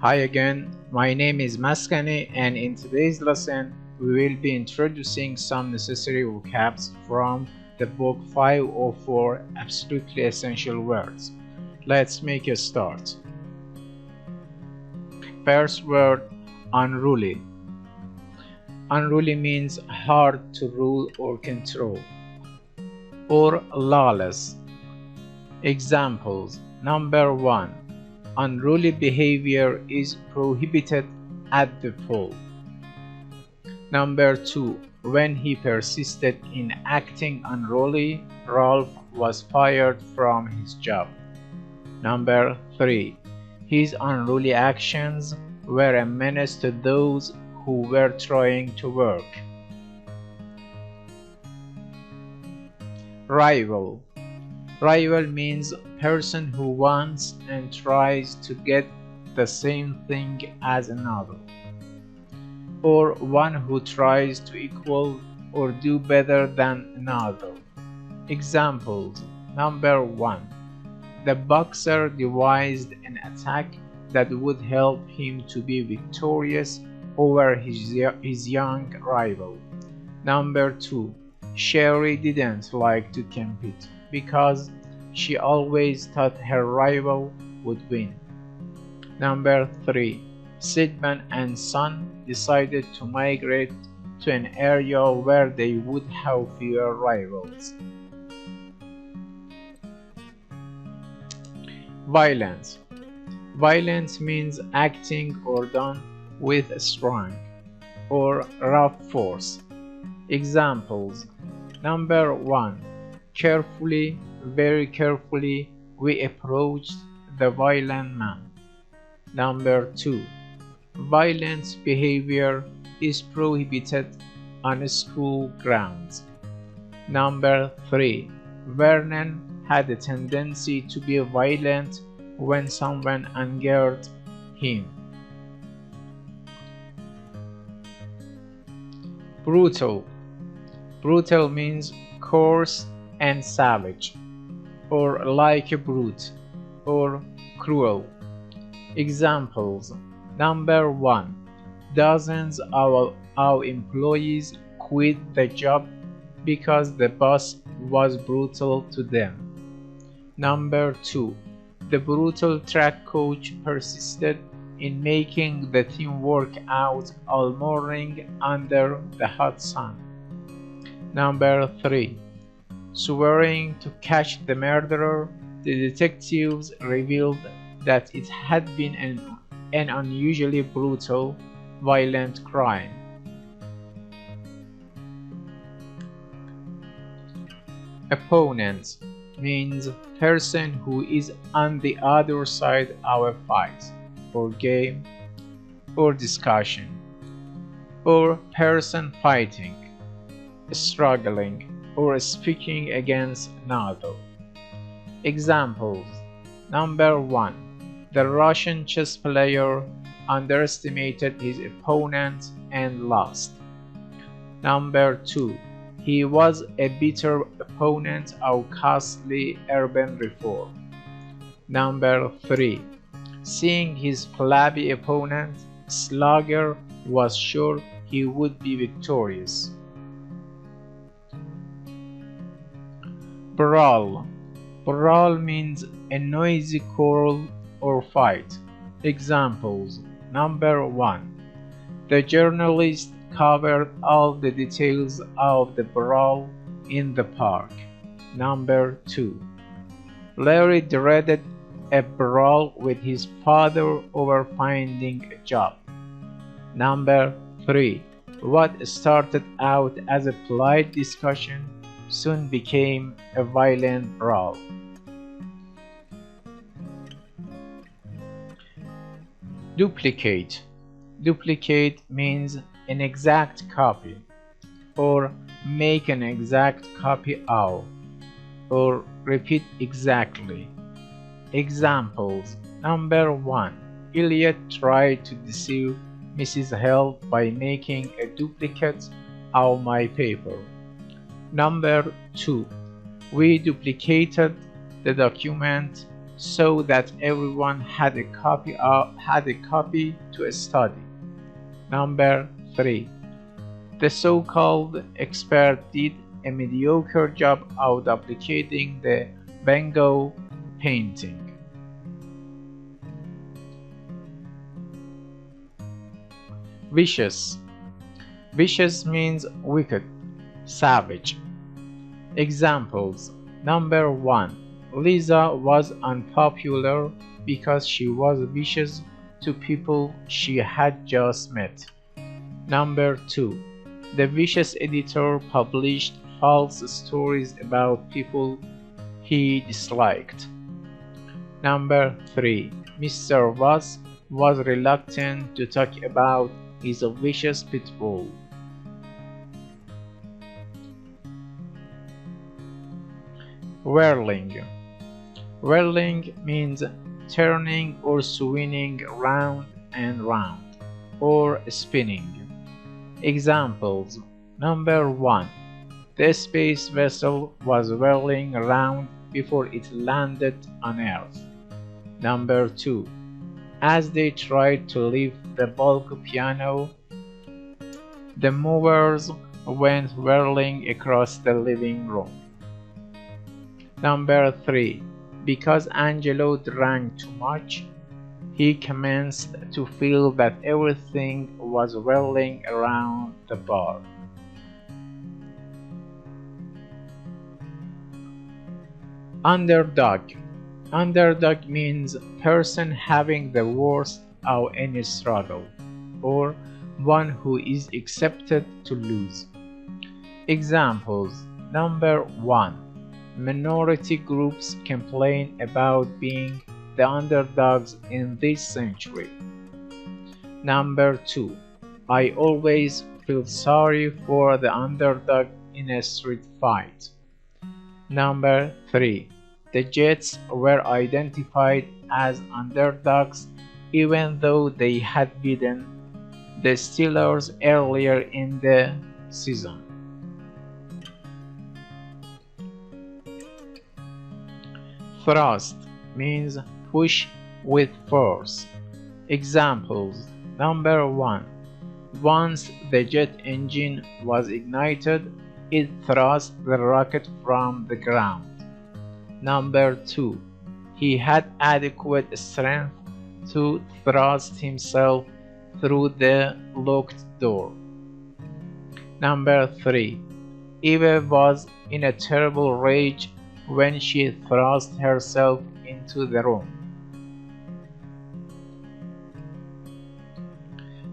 Hi again, my name is Maskani and in today's lesson we will be introducing some necessary vocabs from the book 504 Absolutely Essential Words. Let's make a start. First word, unruly. Unruly means hard to rule or control, or lawless. Examples: Number 1. Unruly behavior is prohibited at the pool. Number 2. When he persisted in acting unruly, Ralph was fired from his job. Number 3. His unruly actions were a menace to those who were trying to work. Rival. Rival means person who wants and tries to get the same thing as another, or one who tries to equal or do better than another. Examples: Number 1. The boxer devised an attack that would help him to be victorious over his young rival. Number 2. Sherry didn't like to compete because she always thought her rival would win. Number 3. Sidman and Son decided to migrate to an area where they would have fewer rivals. Violence. Violence means acting or done with strong or rough force. Examples: Number 1. Carefully, very carefully, we approached the violent man. Number 2. Violent behavior is prohibited on school grounds. Number 3. Vernon had a tendency to be violent when someone angered him. Brutal. Brutal means coarse and savage, or like a brute, or cruel. Examples: Number 1. Dozens of our employees quit the job because the boss was brutal to them. Number 2. The brutal track coach persisted in making the team work out all morning under the hot sun. Number 3. Swearing to catch the murderer, the detectives revealed that it had been an unusually brutal, violent crime. Opponent means person who is on the other side of a fight, or game, or discussion, or person fighting, struggling, or speaking against another. Examples: Number 1. The Russian chess player underestimated his opponent and lost. Number 2. He was a bitter opponent of costly urban reform. Number 3. Seeing his flabby opponent, Slugger was sure he would be victorious. Brawl. Brawl means a noisy quarrel or fight. Examples: Number 1. The journalist covered all the details of the brawl in the park. Number 2. Larry dreaded a brawl with his father over finding a job. Number 3. What started out as a polite discussion soon became a violent brawl. Duplicate. Duplicate means an exact copy, or make an exact copy of, or repeat exactly. Examples: Number 1. Elliot tried to deceive Mrs. Hill by making a duplicate of my paper. Number 2. We duplicated the document so that everyone had a copy to study. Number 3. The so-called expert did a mediocre job of duplicating the Van Gogh painting. Vicious. Vicious means wicked, savage. Examples. Number 1. Lisa was unpopular because she was vicious to people she had just met. Number 2. The vicious editor published false stories about people he disliked. Number 3. Mr. Voss was reluctant to talk about his vicious pit bull. Whirling. Whirling means turning or swinging round and round, or spinning. Examples. Number 1. The space vessel was whirling around before it landed on Earth. Number 2. As they tried to lift the bulk piano, the movers went whirling across the living room. Number 3. Because Angelo drank too much, he commenced to feel that everything was whirling around the bar. Underdog. Underdog means person having the worst of any struggle, or one who is accepted to lose. Examples. Number 1. Minority groups complain about being the underdogs in this century. Number 2. I always feel sorry for the underdog in a street fight. Number 3. The Jets were identified as underdogs even though they had beaten the Steelers earlier in the season. Thrust means push with force. Examples. Number 1. Once the jet engine was ignited, it thrust the rocket from the ground. Number 2. He had adequate strength to thrust himself through the locked door. Number 3. Eve was in a terrible rage when she thrust herself into the room.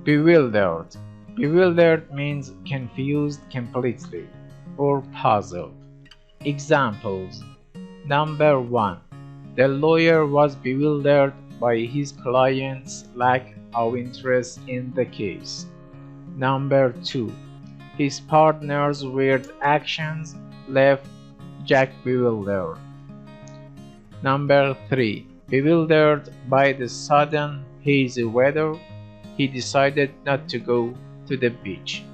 Bewildered. Bewildered means confused completely or puzzled. Examples. Number 1. The lawyer was bewildered by his client's lack of interest in the case. Number 2. His partner's weird actions left Jack bewildered. Number 3. Bewildered by the sudden hazy weather, he decided not to go to the beach.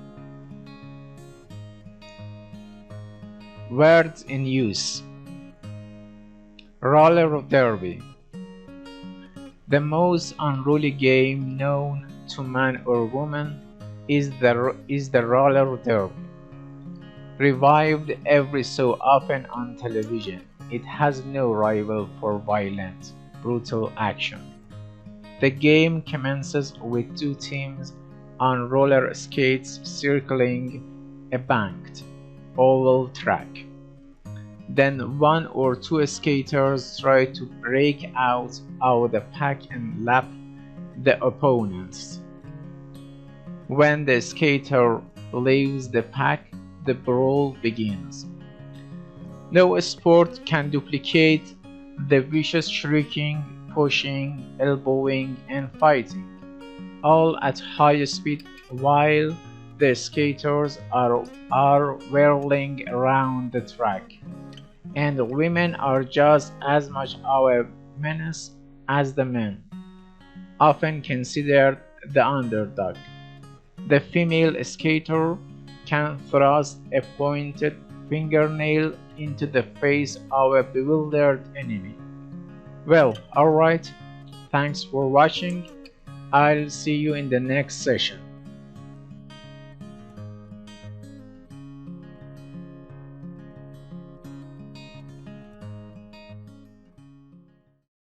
Words in use. Roller derby. The most unruly game known to man or woman is the roller derby. Revived every so often on television, it has no rival for violent, brutal action. The game commences with two teams on roller skates circling a banked, oval track. Then one or two skaters try to break out of the pack and lap the opponents. When the skater leaves the pack, the brawl begins. No sport can duplicate the vicious shrieking, pushing, elbowing, and fighting, all at high speed while the skaters are whirling around the track. And the women are just as much of a menace as the men, often considered the underdog. The female skater can thrust a pointed fingernail into the face of a bewildered enemy. Well, alright, thanks for watching. I'll see you in the next session.